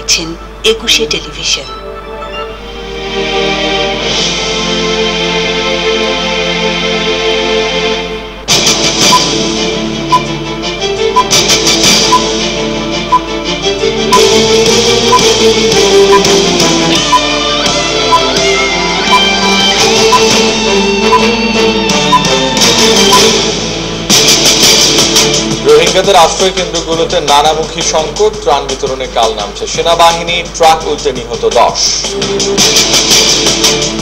দেখছেন একুশে টেলিভিশন। রোহিঙ্গাদের আশ্রয় কেন্দ্রগুলোতে নানামুখী সংকট, ত্রাণ বিতরণে কাল নামছে সেনাবাহিনী, ট্রাক উল্টে নিহত 10।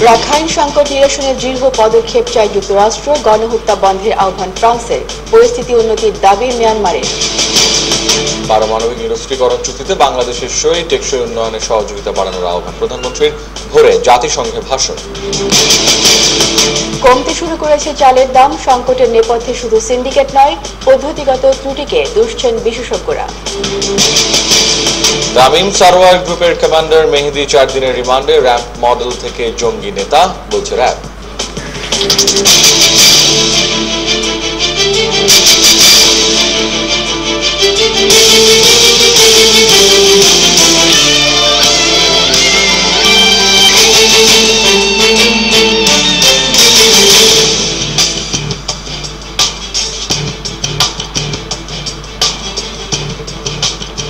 রাখাইন সংকট নিরসনে দৃঢ় পদক্ষেপ চায় যুক্তরাষ্ট্র, গণহত্যা বন্ধের আহ্বান ফ্রান্সের, পরিস্থিতি উন্নতির দাবি মিয়ানমারের। পারমাণবিক নিরস্ত্রীকরণ চুক্তিতে বাংলাদেশের সই, টেকসই উন্নয়নে সহযোগিতা বাড়ানোর আহ্বান প্রধানমন্ত্রীর, ভোরে জাতিসংঘে ভাষণ। কমতে শুরু করেছে চালের দাম, সংকটের নেপথ্যে শুধু সিন্ডিকেট নয়, পদ্ধতিগত ত্রুটিকে দুষছেন বিশেষজ্ঞরা। তামিম সারোয়ার গ্রুপের কমান্ডার মেহেদী 4 দিনের রিমান্ডে, র্যাম্প মডেল থেকে জঙ্গি নেতা বলছে র্যাব।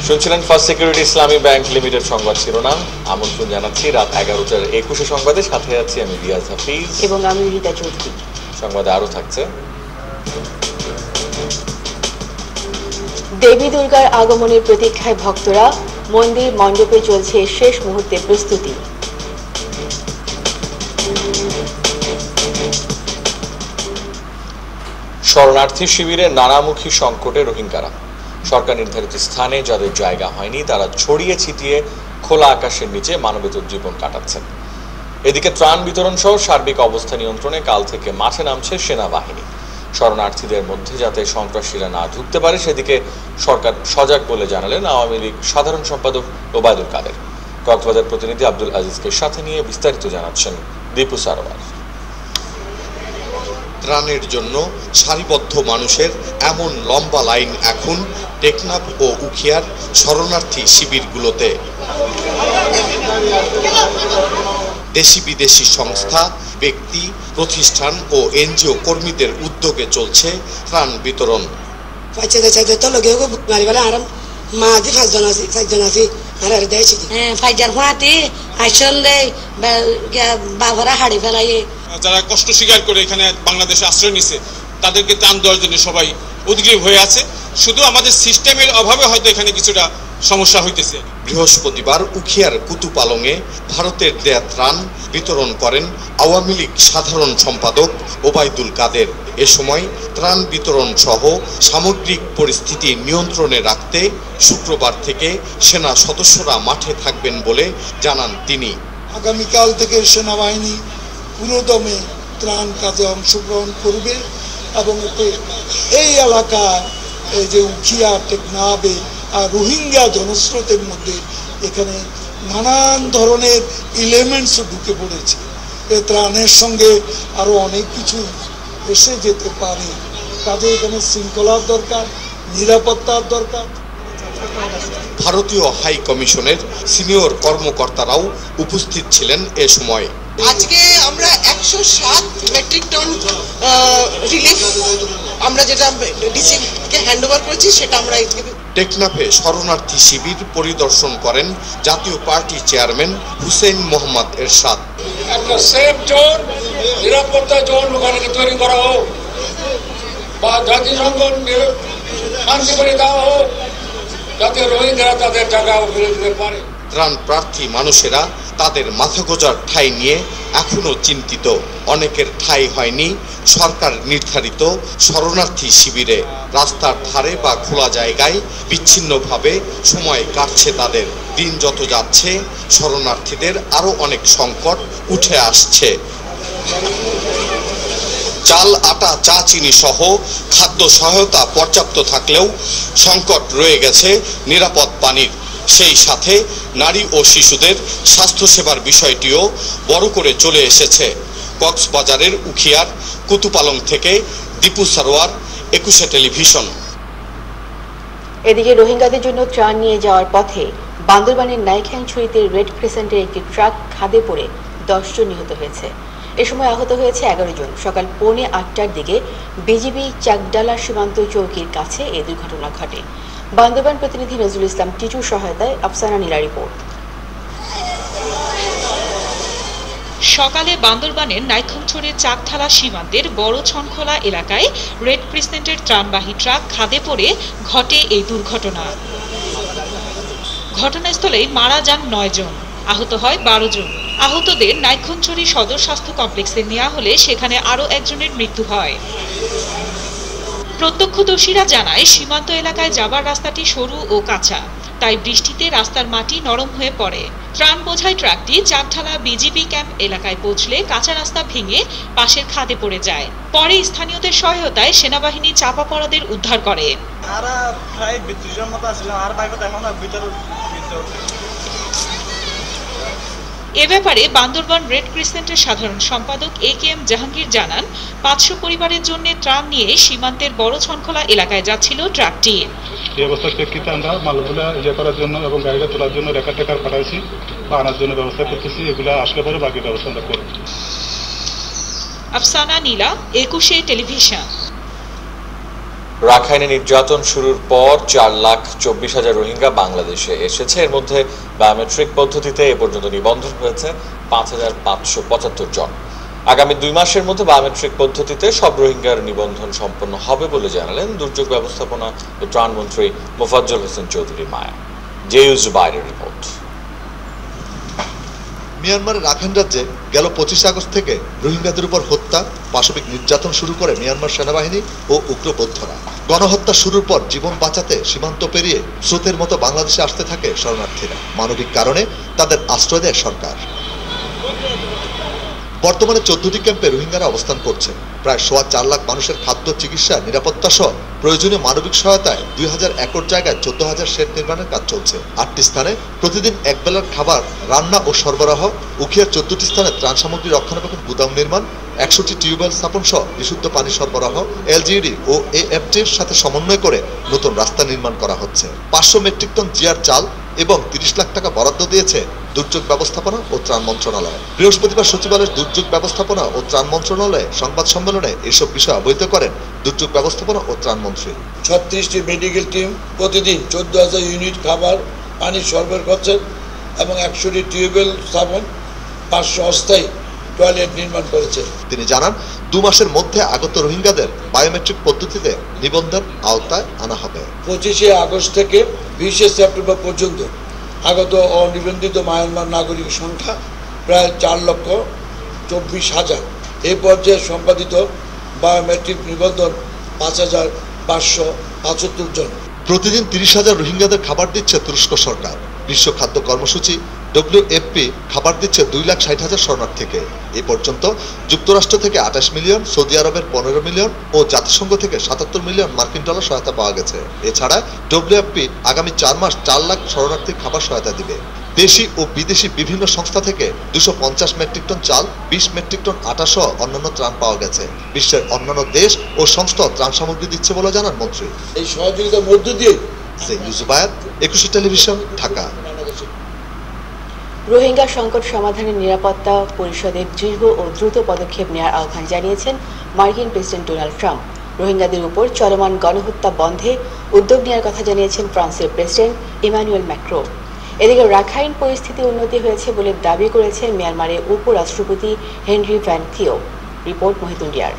শুনছিলেন ফার্স্ট সিকিউরিটি ইসলামী ব্যাংক লিমিটেড সংবাদ শিরোনাম। আমন্ত্রণ জানাচ্ছি রাত 11টার 21 সংবাদে। সাথে আছি আমি রিয়াজ হাফিজ এবং আমি রিতা চৌধুরী। সংবাদে আরো থাকছে, দেবী দুর্গার আগমনের প্রতীক্ষায় ভক্তরা, মন্দির মণ্ডপে চলছে শেষ মুহূর্তে প্রস্তুতি। শরণার্থী শিবিরে নানামুখী সংকটে রোহিঙ্গারা। সরকার নির্ধারিত স্থানে যাদের জায়গা হয়নি তারা ছড়িয়ে ছিটিয়ে খোলা আকাশের নিচে মানবেতর জীবন কাটাচ্ছেন। এদিকে ত্রাণ বিতরণ সহ সার্বিক অবস্থা নিয়ন্ত্রণে কাল থেকে মাঠে নামছে সেনাবাহিনী। শরণার্থীদের মধ্যে যাতে সন্ত্রাসীরা না ঢুকতে পারে সেদিকে সরকার সজাগ বলে জানালেন আওয়ামী লীগ সাধারণ সম্পাদক ওবায়দুল কাদের। কক্সবাজার প্রতিনিধি আব্দুল আজিজকে সাথে নিয়ে বিস্তারিত জানাচ্ছেন দীপু সারোয়ার। ত্রাণের জন্য সারিবদ্ধ মানুষের এমন লম্বা লাইন এখন টেকনাফ ও উখিয়ার শরণার্থী শিবিরগুলোতে। দেশি বিদেশি সংস্থা, ব্যক্তি, প্রতিষ্ঠান ও এনজিও কর্মীদের উদ্যোগে চলছে ত্রাণ বিতরণ। যারা কষ্ট স্বীকার করে এখানে বাংলাদেশে আশ্রয় নিছে তাদেরকে ত্রাণ দেওয়ার জন্য সবাই উদ্গ্রীব হয়ে আছে। শুধু আমাদের সিস্টেমের অভাবে হয়তো এখানে কিছুটা সমস্যা হইতেছে। বৃহস্পতিবার উখিয়ার কুতুপালংয়ে ভারতের দেয়া ত্রাণ বিতরণ করেন আওয়ামী লীগ সাধারণ সম্পাদক ওবায়দুল কাদের। এ সময় ত্রাণ বিতরণ সহ সামগ্রিক পরিস্থিতি নিয়ন্ত্রণে রাখতে শুক্রবার থেকে সেনা সদস্যরা মাঠে থাকবেন বলে জানান তিনি। আগামীকাল থেকে সেনাবাহিনী পুরোদমে ত্রাণ কাজে অংশগ্রহণ করবে এবং এই এলাকায় এই যে উখিয়া, টেকনাফে আর রোহিঙ্গা জনস্রোতের মধ্যে এখানে নানান ধরনের এলিমেন্টস ঢুকে পড়েছে। এই ত্রাণের সঙ্গে আরও অনেক কিছু এসে যেতে পারে, কাজে এখানে শৃঙ্খলার দরকার, নিরাপত্তার দরকার। ভারতীয় হাই কমিশনের সিনিয়র কর্মকর্তারাও উপস্থিত ছিলেন এ সময়। আজকে আমরা 107 মেট্রিক টন রিলিফ আমরা যেটা ডিসিকে হ্যান্ডওভার করেছি সেটা আমরা টেকনাফে শরণার্থী শিবির পরিদর্শন করেন জাতীয় পার্টি চেয়ারম্যান হুসেইন মোহাম্মদ এরশাদ। একটা সেফ জোন, নিরাপত্তা জোন ওখানে তৈরি করা হোক বা জাতিসংঘ শান্তি করে দেওয়া হোক যাতে রোহিঙ্গারা তাদের জায়গা ফিরে দিতে পারে। ত্রাণ প্রার্থী মানুষেরা তাদের মাথা গোঁজার ঠাঁই নিয়ে এখনো চিন্তিত। অনেকের ঠাঁই হয়নি সরকার নির্ধারিত শরণার্থী শিবিরে। রাস্তার ধারে বা খোলা জায়গায় বিচ্ছিন্নভাবে সময় কাটছে তাদের। দিন যত যাচ্ছে শরণার্থীদের আরো অনেক সংকট উঠে আসছে। চাল, আটা, চা, চিনি সহ খাদ্য সহায়তা পর্যাপ্ত থাকলেও সংকট রয়ে গেছে নিরাপদ পানির। সেই সাথে নারী ও শিশুদের স্বাস্থ্যসেবার বিষয়টিও বড় করে চলে এসেছে। কক্সবাজারের উখিয়ার কুতুপালং থেকে দীপু সারোয়ার, একুশে টেলিভিশন। এদিকে রোহিঙ্গাদের জন্য ত্রাণ নিয়ে যাওয়ার পথে বান্দরবানের নাইখাইনছড়িতে রেড ক্রিসেন্টের একটি ট্রাক খাদে পড়ে 10 জন নিহত হয়েছে। এ সময় আহত হয়েছে 11 জন। সকাল 8:45টার দিকে বিজিবি চাকডালা সীমান্ত চৌকির কাছে এই দুর্ঘটনা ঘটে। বান্দরবান প্রতিনিধি নজরুল ইসলাম টিটুর সহায়তায় আফসানা নীলা রিপোর্ট। সকালে বান্দরবানের নাইখাইনছড়ির চাকঠালা সীমান্তের বড় ছনখোলা এলাকায় রেড ক্রিসেন্টের ত্রাণবাহী ট্রাক খাদে পড়ে ঘটে এই দুর্ঘটনা। ঘটনাস্থলেই মারা যান 9 জন, আহত হয় 12 জন। আহতদের নাইখাইনছড়ি সদর স্বাস্থ্য কমপ্লেক্সে নেওয়া হলে সেখানে আরও একজনের মৃত্যু হয়। প্রত্যক্ষদর্শীরা জানায় সীমান্ত এলাকায় যাবার রাস্তাটি সরু ও কাঁচা, তাই বৃষ্টিতে রাস্তার মাটি নরম হয়ে পড়ে। ত্রাণ বোঝাই ট্রাকটি চাকঠালা বিজিবি ক্যাম্প এলাকায় পৌঁছলে কাঁচা রাস্তা ভেঙে পাশের খাদে পড়ে যায়। পরে স্থানীয়দের সহায়তায় সেনাবাহিনী চাপা পড়াদের উদ্ধার করে। এ ব্যাপারে বান্দরবান রেড ক্রিসেন্টের সাধারণ সম্পাদক AKM জাহাঙ্গীর জানান, 500 পরিবারের জন্য ত্রাণ নিয়ে সীমান্তের বড় ছনখোলা এলাকায় যাচ্ছিল ট্রাকটি। এই অবস্থার প্রেক্ষিতে আমরা মালগুলো করার জন্য এবং গাড়িটা তোলার জন্য রেকার পাঠাইছি বা আনার জন্য ব্যবস্থা করতেছি। এগুলো আসলে পরে বাকি ব্যবস্থা আমরা করব। আফসানা নীলা, 21 টেলিভিশন। রাখাইনে নির্যাতন শুরুর পর 4,24,000 রোহিঙ্গা বাংলাদেশে এসেছে। এর মধ্যে বায়োমেট্রিক পদ্ধতিতে এ পর্যন্ত নিবন্ধন হয়েছে 5,575 জন। আগামী 2 মাসের মধ্যে বায়োমেট্রিক পদ্ধতিতে সব রোহিঙ্গার নিবন্ধন সম্পন্ন হবে বলে জানালেন দুর্যোগ ব্যবস্থাপনা ও ত্রাণমন্ত্রী মোফাজ্জল হোসেন চৌধুরী মায়া। জেইউ জুবাইরের রিপোর্ট। মিয়ানমারের রাখাইন রাজ্যে গেল 25 আগস্ট থেকে রোহিঙ্গাদের উপর হত্যা, পাশবিক নির্যাতন শুরু করে মিয়ানমার সেনাবাহিনী ও উগ্রপন্থীরা। গণহত্যা শুরুর পর জীবন বাঁচাতে সীমান্ত পেরিয়ে স্রোতের মতো বাংলাদেশে আসতে থাকে শরণার্থীরা। মানবিক কারণে তাদের আশ্রয় দেয় সরকার। বর্তমানে 14টি ক্যাম্পে রোহিঙ্গারা অবস্থান করছে। প্রায় 4.25 লাখ মানুষের খাদ্য, চিকিৎসা, নিরাপত্তা সহ প্রয়োজনীয় মানবিক সহায়তায় 2000 একর জায়গায় 14,000 শেড নির্মাণের কাজ চলছে। 8টি স্থানে প্রতিদিন একবেলার খাবার রান্না ও সরবরাহ, উখিয়ার 14টি স্থানে ত্রাণ সামগ্রী রক্ষণাবেক্ষণ গুদাম নির্মাণ, 100টি টিউবওয়েল স্থাপন সহ বিশুদ্ধ পানি সরবরাহ, LGD ও AFDর সাথে সমন্বয় করে নতুন রাস্তা নির্মাণ করা হচ্ছে। 500 মেট্রিক টন জিআর চাল এবং 30 লাখ টাকা বরাদ্দ দিয়েছে দুর্যোগ ব্যবস্থাপনা ও ত্রাণ মন্ত্রণালয়। বৃহস্পতিবার সচিবালয়ের দুর্যোগ ব্যবস্থাপনা ও ত্রাণ মন্ত্রণালয়ে সংবাদ সম্মেলনে এসব বিষয় অবহিত করেন দুর্যোগ ব্যবস্থাপনা ও ত্রাণ মন্ত্রী। 36টি মেডিকেল টিম প্রতিদিন 14,000 ইউনিট খাবার পানি সরবরাহ করছেন এবং 100টি টিউবওয়েল স্থাপন, 500 অস্থায়ী টয়লেট নির্মাণ করেছে। তিনি জানান, 2 মাসের মধ্যে আগত রোহিঙ্গাদের বায়োমেট্রিক পদ্ধতিতে নিবন্ধন আওতায় আনা হবে। 25 আগস্ট থেকে 20 সেপ্টেম্বর পর্যন্ত আগত অনিবন্ধিত মায়ানমার নাগরিক সংখ্যা প্রায় 4,24,000। এই পর্যায়ে সম্পাদিত বায়োমেট্রিক নিবন্ধন 5,575 জন। প্রতিদিন 30,000 রোহিঙ্গাদের খাবার দিচ্ছে তুরস্ক সরকার। বিশ্ব খাদ্য কর্মসূচি WFP খাবার দিচ্ছে 2,60,000 শরণার্থীকে। এ পর্যন্ত যুক্তরাষ্ট্র থেকে 28 মিলিয়ন, সৌদি আরবের 15 মিলিয়ন ও জাতিসংঘ থেকে 77 মিলিয়ন মার্কিন ডলার সহায়তা পাওয়া গেছে। এছাড়া WFP আগামী 4 মাস 4 লাখ শরণার্থীর খাবার সহায়তা দিবে। দেশি ও বিদেশি বিভিন্ন সংস্থা থেকে 250 মেট্রিক টন চাল, 20 মেট্রিক টন আটা সহ অন্যান্য ত্রাণ পাওয়া গেছে। বিশ্বের অন্যান্য দেশ ও সংস্থা ত্রাণ সামগ্রী দিচ্ছে বলে জানান মন্ত্রী। এই সহযোগিতার মধ্য দিয়ে জেইউ জুবায়ের, 21 টেলিভিশন, ঢাকা। রোহিঙ্গা সংকট সমাধানে নিরাপত্তা পরিষদের দৃঢ় ও দ্রুত পদক্ষেপ নেওয়ার আহ্বান জানিয়েছেন মার্কিন প্রেসিডেন্ট ডোনাল্ড ট্রাম্প। রোহিঙ্গাদের উপর চলমান গণহত্যা বন্ধে উদ্যোগ নেওয়ার কথা জানিয়েছেন ফ্রান্সের প্রেসিডেন্ট ইমানুয়েল ম্যাক্রো। এদিকে রাখাইন পরিস্থিতি উন্নতি হয়েছে বলে দাবি করেছেন মিয়ানমারের উপরাষ্ট্রপতি হেনরি ভ্যান থিও। রিপোর্ট মহিতুন ডিয়ার।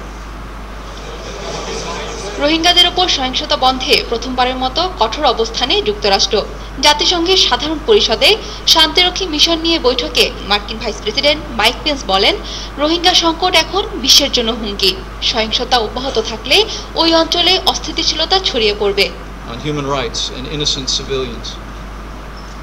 রোহিঙ্গাদের উপর সহিংসতা বন্ধে প্রথমবারের মতো কঠোর অবস্থানে যুক্তরাষ্ট্র। জাতিসংঘের সাধারণ পরিষদে শান্তিরক্ষী মিশন নিয়ে বৈঠকে মার্কিন ভাইস প্রেসিডেন্ট মাইক পেন্স বলেন, রোহিঙ্গা সংকট এখন বিশ্বের জন্য হুমকি। সহিংসতা অব্যাহত থাকলে ওই অঞ্চলে অস্থিতিশীলতা ছড়িয়ে পড়বে। On human rights and innocent civilians.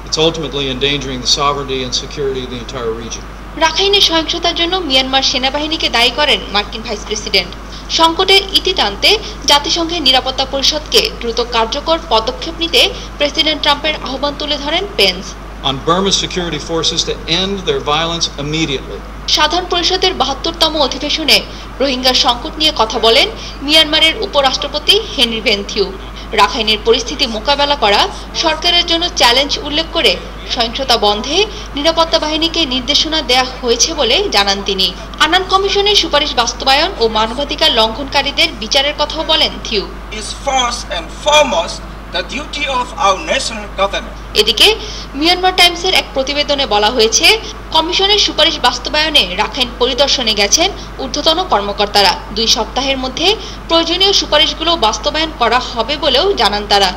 It's ultimately endangering the sovereignty and security of the entire region. রাখাইনে সহিংসতার জন্য মিয়ানমার সেনাবাহিনীকে দায়ী করেন মার্কিন ভাইস প্রেসিডেন্ট। সংকটের ইতি টানতে জাতিসংঘের নিরাপত্তা পরিষদকে দ্রুত কার্যকর পদক্ষেপ নিতে প্রেসিডেন্ট ট্রাম্পের আহ্বান তুলে ধরেন pens. On Burma's security forces to end their violence immediately. সাধারণ পরিষদের 72তম অধিবেশনে রোহিঙ্গা সংকট নিয়ে কথা বলেন মিয়ানমারের উপরাষ্ট্রপতি হেনরি ভ্যান থিও। রাখাইনের পরিস্থিতি মোকাবেলা করা সরকারের জন্য চ্যালেঞ্জ উল্লেখ করে সহিংসতা বন্ধে নিরাপত্তা বাহিনীকে নির্দেশনা দেওয়া হয়েছে বলে জানান তিনি। আনান কমিশনের সুপারিশ বাস্তবায়ন ও মানবাধিকার লঙ্ঘনকারীদের বিচারের কথাও বলেন থিউ। এদিকে মিয়ানমার টাইমসের এক প্রতিবেদনে বলা হয়েছে, কমিশনের সুপারিশ বাস্তবায়নে রাখাইন পরিদর্শনে গেছেন ঊর্ধ্বতন কর্মকর্তারা। 2 সপ্তাহের মধ্যে প্রয়োজনীয় সুপারিশগুলো বাস্তবায়ন করা হবে বলেও জানান তারা।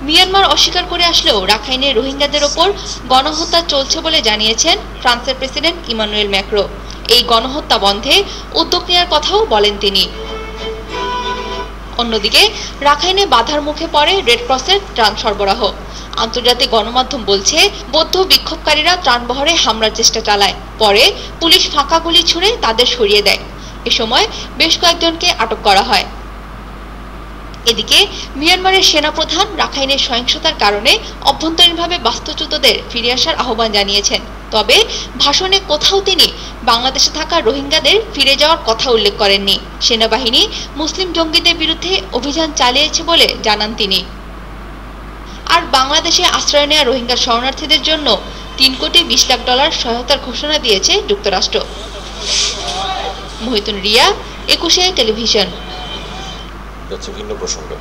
মিয়ানমার অস্বীকার করে আসলেও রাখাইনের রোহিঙ্গাদের ওপর গণহত্যা চলছে বলে জানিয়েছেন ফ্রান্সের প্রেসিডেন্ট ইমানুয়েল ম্যাক্রো। এই গণহত্যা বন্ধে উদ্যোগ নেওয়ার কথাও বলেন তিনি। অন্যদিকে রাখাইনে বাধার মুখে পড়ে রেড ক্রসের ত্রাণ সরবরাহ। আন্তর্জাতিক গণমাধ্যম বলছে, বৌদ্ধ বিক্ষোভকারীরা ত্রাণবহরে হামলার চেষ্টা চালায়, পরে পুলিশ ফাঁকা গুলি ছুড়ে তাদের সরিয়ে দেয়। এ সময় বেশ কয়েকজনকে আটক করা হয়। এদিকে মিয়ানমারের সেনাপ্রধান রাখাইনের সহিংসতার কারণে অভ্যন্তরীণভাবে বাস্তুচ্যুতদের ফিরে আসার আহ্বান জানিয়েছেন। তবে ভাষণে কোথাও তিনি বাংলাদেশে থাকা রোহিঙ্গাদের ফিরে যাওয়ার কথা উল্লেখ করেননি। সেনাবাহিনী মুসলিম জঙ্গিদের বিরুদ্ধে অভিযান চালিয়েছে বলে জানান তিনি। আর বাংলাদেশে আশ্রয় নেওয়া রোহিঙ্গা শরণার্থীদের জন্য $3,20,00,000 সহায়তার ঘোষণা দিয়েছে যুক্তরাষ্ট্র। মহিতুন রিয়া, 21 টেলিভিশন। ভিন্ন প্রসঙ্গে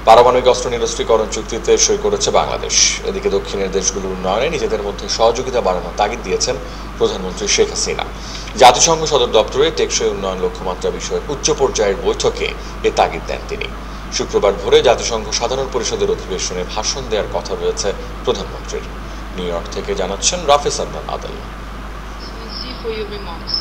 পারমাণবিক অস্ত্র নিরস্ত্রীকরণ চুক্তিতে সই করেছে বাংলাদেশ। এদিকে দক্ষিণের দেশগুলোর উন্নয়নে নিজেদের মধ্যে সহযোগিতা বাড়ানোর তাগিদ দিয়েছেন প্রধানমন্ত্রী শেখ হাসিনা। জাতিসংঘ সদর দপ্তরে টেকসই উন্নয়ন লক্ষ্যমাত্রা বিষয়ক উচ্চ পর্যায়ের বৈঠকে এ তাগিদ দেন তিনি। শুক্রবার ভোরে জাতিসংঘ সাধারণ পরিষদের অধিবেশনে ভাষণ দেওয়ার কথা রয়েছে প্রধানমন্ত্রীর। নিউ ইয়র্ক থেকে জানাচ্ছেন রাফিজ আদনান আদেল।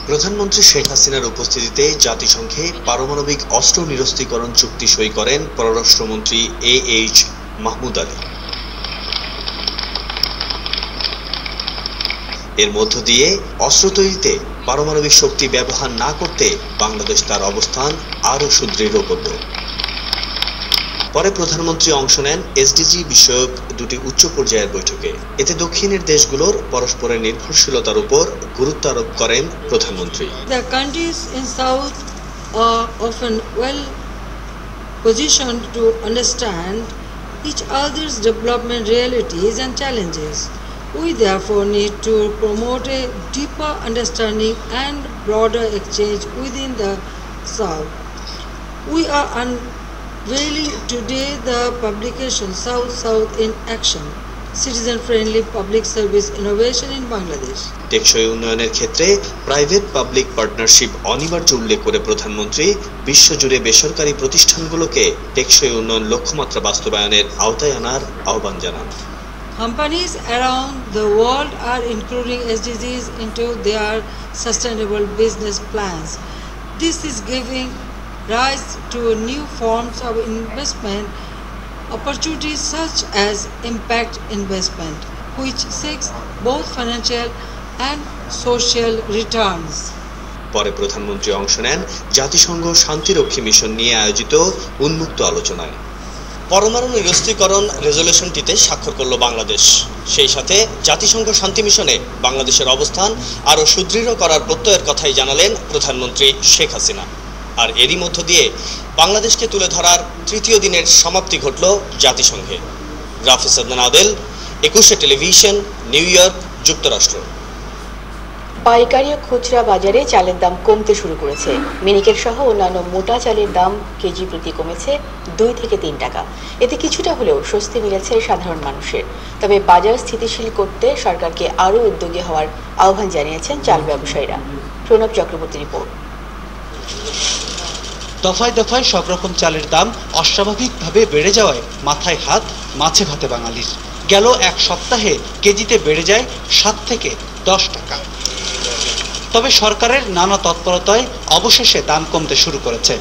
প্রধানমন্ত্রী শেখ হাসিনার উপস্থিতিতে জাতিসংঘে পারমাণবিক অস্ত্র নিরস্ত্রীকরণ চুক্তি সই করেন পররাষ্ট্রমন্ত্রী AH মাহমুদ আলী। এর মধ্য দিয়ে অস্ত্র তৈরিতে পারমাণবিক শক্তি ব্যবহার না করতে বাংলাদেশ তার অবস্থান আরও সুদৃঢ় করল। পরে প্রধানমন্ত্রী অংশ নেন SDG বিষয়ক 2টি উচ্চ পর্যায়ের বৈঠকে। এতে দক্ষিণের দেশগুলোর পরস্পরের নির্ভরশীলতার উপর গুরুত্ব আরোপ করেন প্রধানমন্ত্রী। The countries in South are often well positioned to understand each other's development realities and challenges. We therefore need to promote a deeper understanding and broader exchange within the South. We are unveiling today the publication South in Action, citizen-friendly public service innovation in Bangladesh. টেকসই উন্নয়নের ক্ষেত্রে private public partnership অনিবার্য উল্লেখ করে প্রধানমন্ত্রী বিশ্বজুড়ে বেসরকারি প্রতিষ্ঠানগুলোকে টেকসই উন্নয়ন লক্ষ্যমাত্রা বাস্তবায়নের আওতায় আনার আহ্বান জানান। Companies around the world are including SDGs into their sustainable business plans. This is giving rise to new forms of investment opportunities such as impact investment, which seeks both financial and social returns. পরে প্রধানমন্ত্রী অংশ নেন জাতিসংঘ শান্তিরক্ষী mission নিয়ে আয়োজিত উন্মুক্ত আলোচনায়। পরমাণু নিরস্ত্রীকরণ রেজলিউশনটিতে স্বাক্ষর করল বাংলাদেশ। সেই সাথে জাতিসংঘ শান্তি মিশনে বাংলাদেশের অবস্থান আরও সুদৃঢ় করার প্রত্যয়ের কথাই জানালেন প্রধানমন্ত্রী শেখ হাসিনা। আর এরই মধ্য দিয়ে বাংলাদেশকে তুলে ধরার তৃতীয় দিনের সমাপ্তি ঘটল জাতিসংঘে। Rafiz Adnan Adel, 21 television, New York, যুক্তরাষ্ট্র। পাইকারি ও খুচরা বাজারে চালের দাম কমতে শুরু করেছে। মিনিকেট সহ অন্যান্য মোটা চালের দাম কেজি প্রতি কমেছে 2 থেকে 3 টাকা। এতে কিছুটা হলেও স্বস্তি মিলেছে সাধারণ মানুষের। তবে বাজার স্থিতিশীল করতে সরকারকে আরও উদ্যোগী হওয়ার আহ্বান জানিয়েছেন চাল ব্যবসায়ীরা। প্রণব চক্রবর্তী রিপোর্ট। দফায় দফায় সব রকম চালের দাম অস্বাভাবিকভাবে বেড়ে যাওয়ায় মাথায় হাত, মাছে ভাতে বাঙালির। গেল এক সপ্তাহে কেজিতে বেড়ে যায় 7 থেকে 10 টাকা। তবে সরকারের নানা তৎপরতায় অবশেষে দাম কমতে শুরু করেছে।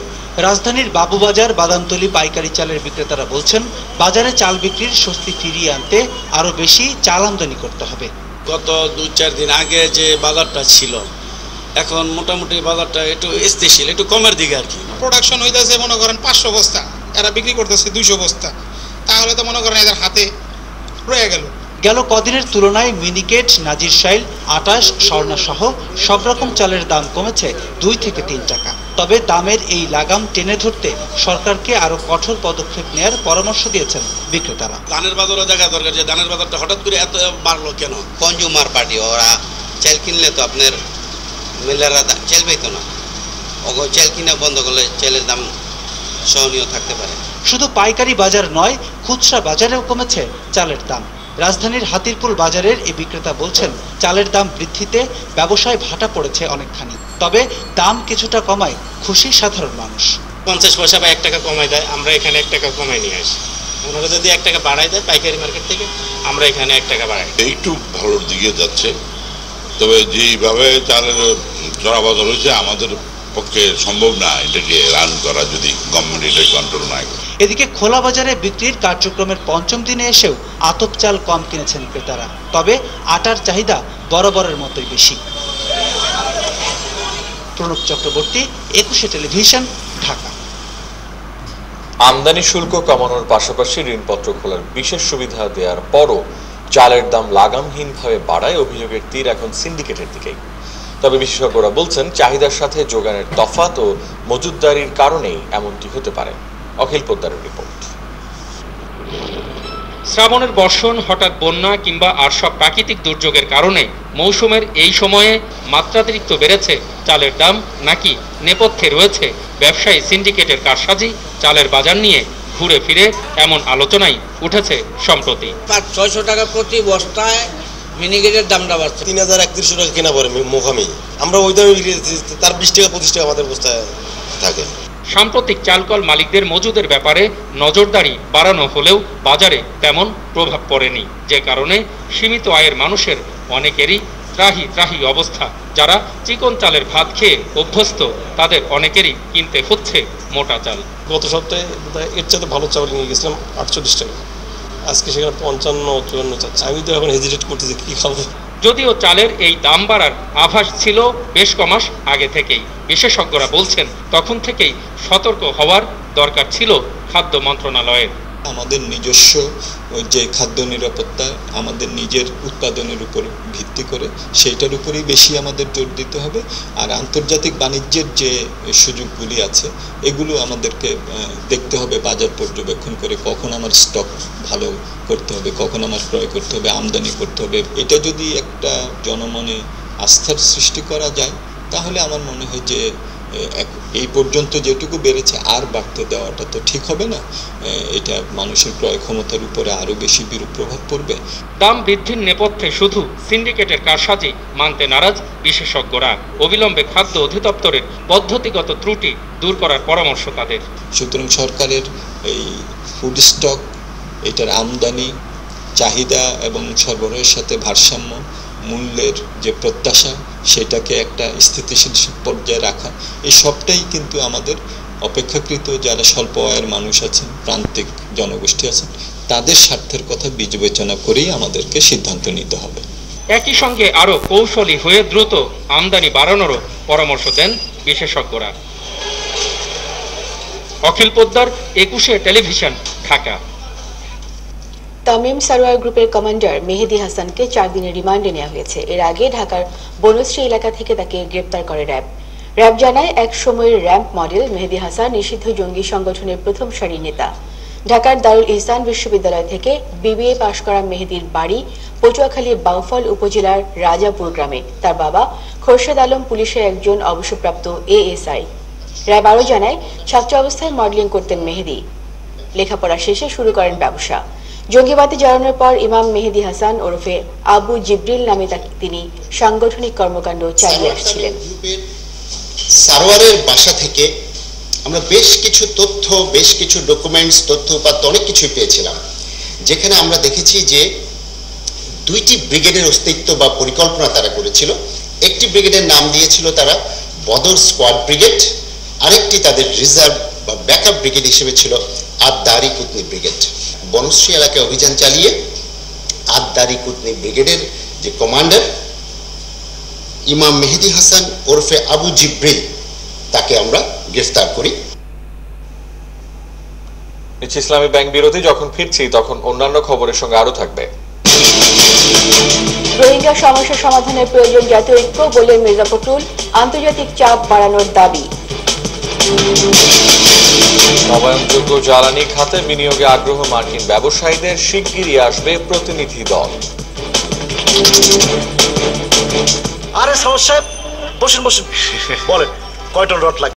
রাজধানীর বাবুবাজার, বাদামতলী পাইকারি চালের বিক্রেতারা বলছেন, বাজারে চাল বিক্রির স্বস্তি ফিরিয়ে আনতে আরো বেশি চাল আমদানি করতে হবে। গত 2-4 দিন আগে যে বাজারটা ছিল, এখন মোটামুটি বাজারটা একটু স্থিতিশীল, একটু কমের দিকে আর কি। প্রোডাকশন হইতেছে মনে করেন 500 বস্তা, এরা বিক্রি করতেছে 200 বস্তা, তাহলে তো মনে করেন এদের হাতে রয়ে গেল গেল কদিনের তুলনায় মিনিকেট, নাজিরশাইল, 28, স্বর্ণা সহ সব রকম চালের দাম কমেছে 2 থেকে 3 টাকা। তবে দামের এই লাগাম টেনে ধরতে সরকারকে আরো কঠোর পদক্ষেপ নেওয়ার পরামর্শ দিয়েছেন বিক্রেতারা। ধানের বাজারও দেখা দরকার, যে ধানের বাজারটা হঠাৎ করে এত বাড়লো কেন? কনজিউমার পার্টি ওরা চাল কিনলে তো আপনার মিলাররা চাল পাইতো না, চাল কিনা বন্ধ করলে চালের দাম সহনীয় থাকতে পারে। শুধু পাইকারি বাজার নয়, খুচরা বাজারেও কমেছে চালের দাম। রাজধানীর হাতিরপুল বাজারের এই বিক্রেতা বলছেন, চালের দাম বৃদ্ধিতে ব্যবসায় ভাটা পড়েছে অনেকখানি। তবে দাম কিছুটা কমায় খুশি সাধারণ মানুষ। 50 পয়সা বা 1 টাকা কমাই দেয়, আমরা এখানে 1 টাকা কমাই নিয়ে আসি। ওনারা যদি 1 টাকা বাড়াই দেয় পাইকারি মার্কেট থেকে, আমরা এখানে 1 টাকা বাড়াই। একটু ভালোর দিকে যাচ্ছে, তবে যেভাবে চালের চড়াবাজার হয়েছে আমাদের পক্ষে সম্ভব না এটাকে রান করা যদি গভর্নমেন্ট এটা কন্ট্রোল না করে। এদিকে খোলা বাজারে বিক্রির কার্যক্রমের 5ম দিনে এসেও আতপ চাল কম কিনেছেন ক্রেতারা। তবে আটার চাহিদা বরাবরের মতোই বেশি। প্রণব চক্রবর্তী, 21 টেলিভিশন, ঢাকা। আমদানি শুল্ক কমানোর পাশাপাশি ঋণপত্র খোলার বিশেষ সুবিধা দেওয়ার পরও চালের দাম লাগামহীনভাবে বাড়ায় অভিযোগের তীর এখন সিন্ডিকেটের দিকেই। তবে বিশেষজ্ঞরা বলছেন, চাহিদার সাথে যোগানের তফাৎ ও মজুতদারির কারণেই এমনটি হতে পারে। অখিল পোদ্দারের রিপোর্ট। শ্রাবণের বর্ষণ, হঠাৎ বন্যা কিংবা আর সব প্রাকৃতিক দুর্যোগের কারণে মৌসুমের এই সময়ে মাত্রাতিরিক্ত বেড়েছে চালের দাম, নাকি নেপথ্যে রয়েছে ব্যবসায়ী সিন্ডিকেটের কারসাজি? চালের বাজার নিয়ে ঘুরে ফিরে এমন আলোচনাই উঠেছে সম্প্রতি। 600 টাকা প্রতি বস্তায় মিনিকেটের দামটা বাড়ছে। 3000-3100 টাকা কেনা পড়ে মুখামি, আমরা ওই দামে বিক্রি করছি, তার 20 টাকা 25 টাকা আমাদের বস্তায় থাকে। সাম্প্রতিক চালকল মালিকদের মজুদের ব্যাপারে নজরদারি বাড়ানো হলেও বাজারে তেমন প্রভাব পড়েনি, যে কারণে সীমিত আয়ের মানুষের অনেকেরই ত্রাহি অবস্থা। যারা চিকন চালের ভাত খেয়ে অভ্যস্ত তাদের অনেকেরই কিনতে হচ্ছে মোটা চাল। গত সপ্তাহে এর চাইতে ভালো চাউল নিয়ে গেছিলাম 48 টাকা, আজকে সেখানে 55-54 চাচ্ছে। আমি তো এখন হেজিটেট করতেছি কি খাবো। যদিও চালের এই দাম বাড়ার আভাস ছিল বেশ কমাস আগে থেকেই, বিশেষজ্ঞরা বলছেন তখন থেকেই সতর্ক হওয়ার দরকার ছিল খাদ্য মন্ত্রণালয়ের। আমাদের নিজস্ব যে খাদ্য নিরাপত্তা, আমাদের নিজের উৎপাদনের উপর ভিত্তি করে সেইটার উপরেই বেশি আমাদের জোর দিতে হবে। আর আন্তর্জাতিক বাণিজ্যের যে সুযোগগুলি আছে এগুলো আমাদেরকে দেখতে হবে, বাজার পর্যবেক্ষণ করে কখন আমার স্টক ভালো করতে হবে, কখন আমার ক্রয় করতে হবে, আমদানি করতে হবে। এটা যদি একটা জনমনে আস্থার সৃষ্টি করা যায় তাহলে আমার মনে হয় যে এই পর্যন্ত যেটুকু বেড়েছে আর বাড়তে দেওয়াটা তো ঠিক হবে না। এটা মানুষের ক্রয় ক্ষমতার উপরে আরো বেশি বিরূপ প্রভাব পড়বে। দাম বৃদ্ধির নেপথ্যে শুধু সিন্ডিকেটের কারসাজি মানতে নারাজ বিশেষজ্ঞরা। অবিলম্বে খাদ্য অধিদপ্তরের পদ্ধতিগত ত্রুটি দূর করার পরামর্শ তাদের। সুতরাং সরকারের এই ফুড স্টক, এটার আমদানি, চাহিদা এবং সরবরাহের সাথে ভারসাম্য, মূল্যের যে প্রত্যাশা সেটাকে একটা স্থিতিশীল পর্যায়ে রাখা, এই সবটাই কিন্তু আমাদের অপেক্ষাকৃত যারা স্বল্প আয়ের মানুষ আছেন, প্রান্তিক জনগোষ্ঠী আছেন, তাদের স্বার্থের কথা বিবেচনা করেই আমাদেরকে সিদ্ধান্ত নিতে হবে। একই সঙ্গে আরো কৌশলী হয়ে দ্রুত আমদানি বাড়ানোরও পরামর্শ দেন বিশেষজ্ঞরা। অখিল পোদ্দার, 21 টেলিভিশন, ঢাকা। তামিম সারোয়ার গ্রুপের কমান্ডার মেহেদী হাসানকে 4 দিনের রিমান্ডে নেওয়া হয়েছে। এর আগে ঢাকার বনশ্রী এলাকা থেকে তাকে গ্রেপ্তার করে র্যাব জানায়, এক সময়ের র্যাম্প মডেল মেহেদী হাসান নিষিদ্ধ জঙ্গি সংগঠনের প্রথম সারির নেতা। ঢাকার দারুল ইহসান বিশ্ববিদ্যালয় থেকে বিবিএ পাশ করা মেহেদীর বাড়ি পটুয়াখালীর বাউফল উপজেলার রাজাপুর গ্রামে। তার বাবা খোরশেদ আলম পুলিশের একজন অবসরপ্রাপ্ত এএসআই। র্যাব আরও জানায়, ছাত্র অবস্থায় মডেলিং করতেন মেহেদী। লেখাপড়া শেষে শুরু করেন ব্যবসা। জঙ্গিবাদে জড়ানোর পর ইমাম মেহেদী হাসান ওরফে আবু জিব্রিল নামে তিনি সাংগঠনিক কর্মকাণ্ড চালিয়ে আসছিলেন। সারোয়ারের বাসা থেকে আমরা বেশ কিছু তথ্য, বেশ কিছু ডকুমেন্টস, তথ্য উপাত্ত অনেক কিছুই পেয়েছিলাম, যেখানে আমরা দেখেছি যে 2টি ব্রিগেডের অস্তিত্ব বা পরিকল্পনা তারা করেছিল। একটি ব্রিগেডের নাম দিয়েছিল তারা বদর স্কোয়াড ব্রিগেড, আরেকটি তাদের রিজার্ভ বা ব্যাকআপ ব্রিগেড হিসেবে ছিল আদ-দারি কুতনি ব্রিগেড। বনশ্রী এলাকায় অভিযান চালিয়ে আদ-দারি কুতনি ব্রিগেডের যে কমান্ডার ইমাম মেহেদী হাসান ওরফে আবু জিব্রিল, তাকে আমরা গ্রেফতার করি। ইসলামী ব্যাংক বিরোধী যখন ফিরছি তখন অন্যান্য খবরের সঙ্গে আরো থাকবে। রোহিঙ্গা সমস্যা সমাধানের প্রয়োজন জাতীয় ঐক্য বললেন মির্জা ফখরুল। আন্তর্জাতিক চাপ বাড়ানোর দাবি। নবায়নযোগ্য জ্বালানি খাতে বিনিয়োগে আগ্রহ মার্কিন ব্যবসায়ীদের, শিগগিরই আসবে প্রতিনিধি দল। আরে সমস্যা বসুন বলেন কয় টন রড লাগবে?